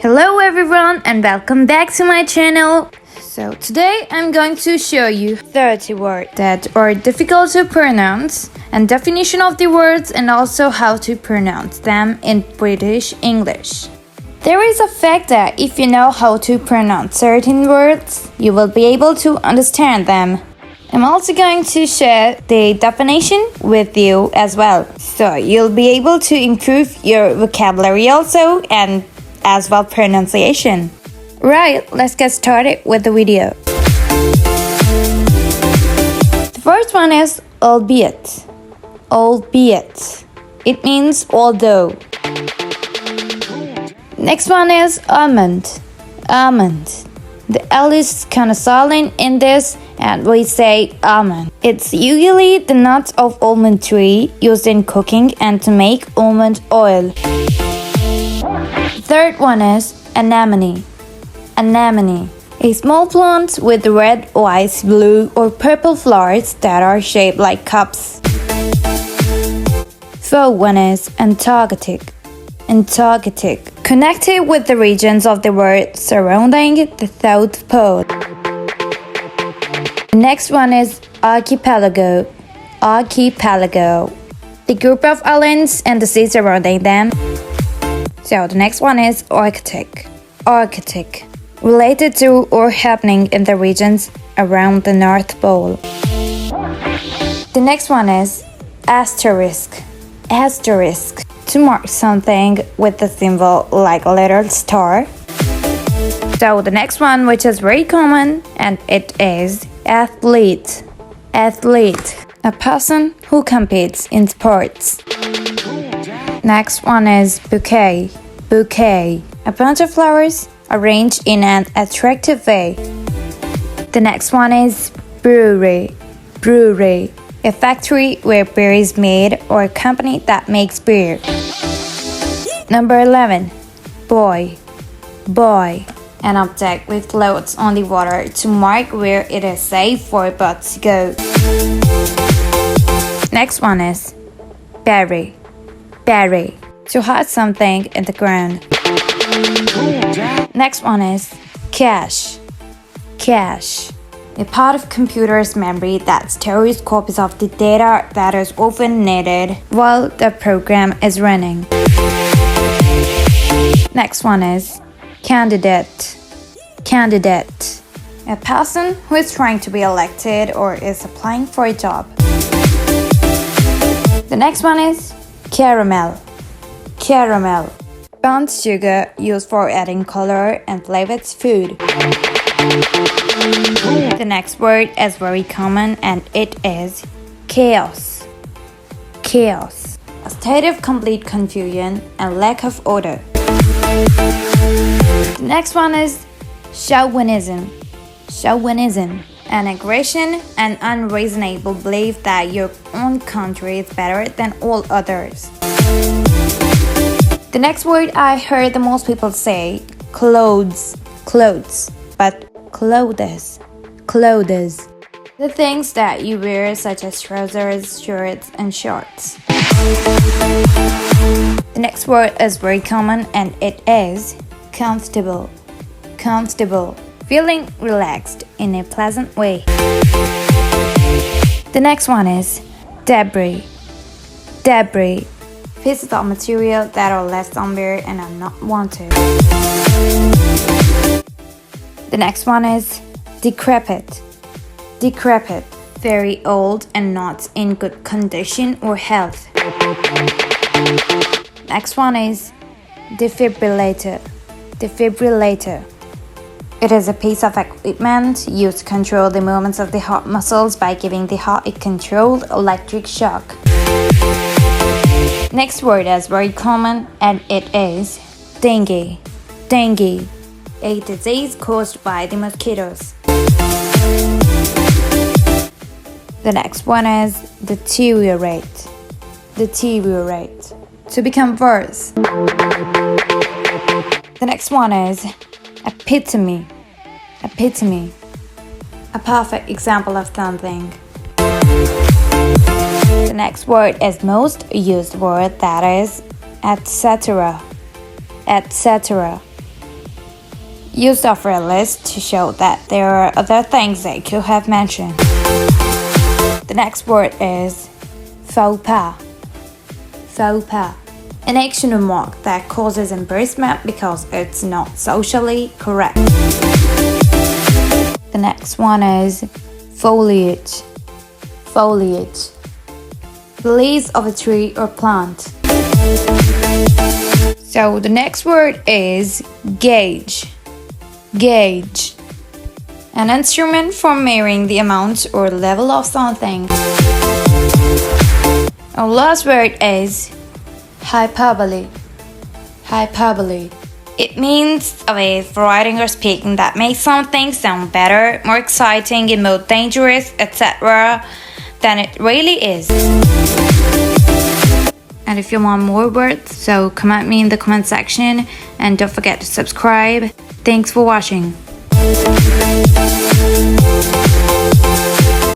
Hello everyone and welcome back to my channel. So today I'm going to show you 30 words that are difficult to pronounce and definition of the words and also how to pronounce them in British English. There is a fact that if you know how to pronounce certain words, you will be able to understand them. I'm also going to share the definition with you as well, so you'll be able to improve your vocabulary also and as well pronunciation. Right, let's get started with the video. The first one is albeit. Albeit. It means although. Next one is almond. Almond. The L is kind of silent in this and we say almond. It's usually the nuts of almond tree used in cooking and to make almond oil. Third one is anemone. Anemone. A small plant with red, white, blue or purple flowers that are shaped like cups. Fourth one is Antarctic. Antarctic. Connected with the regions of the world surrounding the South Pole. Next one is Archipelago. Archipelago. The group of islands and the sea surrounding them. So the next one is Arctic. Arctic. Related to or happening in the regions around the North Pole. The next one is Asterisk. Asterisk. To mark something with the symbol like a little star. So the next one, which is very common, and it is athlete. Athlete. A person who competes in sports. Next one is bouquet. Bouquet. A bunch of flowers arranged in an attractive way. The next one is brewery. Brewery. A factory where beer is made or a company that makes beer. Number 11. Buoy. Buoy. An object with floats on the water to mark where it is safe for a boat to go. Next one is bury. Bury. To hide something in the ground. Next one is cache. Cache. A part of computer's memory that stores copies of the data that is often needed while the program is running. Next one is candidate. Candidate. A person who is trying to be elected or is applying for a job. The next one is caramel. Caramel. Burnt sugar used for adding color and flavor to food. The next word is very common and it is chaos. Chaos. A state of complete confusion and lack of order. The next one is Chauvanism. Chauvanism. An aggression and unreasonable belief that your own country is better than all others. The next word I heard the most people say, clothes. Clothes. But clothes. Clothes. The things that you wear such as trousers, shirts, and shorts. The next word is very common and it is comfortable. Comfortable. Feeling relaxed in a pleasant way. The next one is debris. Debris. Pieces of material that are left somewhere and are not wanted. The next one is decrepit. Decrepit. Very old and not in good condition or health. Next one is defibrillator. Defibrillator. It is a piece of equipment used to control the movements of the heart muscles by giving the heart a controlled electric shock. Next word is very common and it is dengue. Dengue. A disease caused by the mosquitoes. The next one is deteriorate. Deteriorate. To become worse. The next one is epitome. Epitome. A perfect example of something. The next word is most used word, that is etc. etc. You suffer a list to show that there are other things they could have mentioned. The next word is faux pas. Faux pas. An action remark that causes embarrassment because it's not socially correct. The next one is foliage. Foliage. The leaves of a tree or plant. So the next word is gauge. Gauge. An instrument for measuring the amount or level of something. Our last word is hyperbole. Hyperbole. It means a way of writing or speaking that makes something sound better, more exciting, and more dangerous, etc. than it really is. And if you want more words, so comment me in the comment section and don't forget to subscribe. Thanks for watching.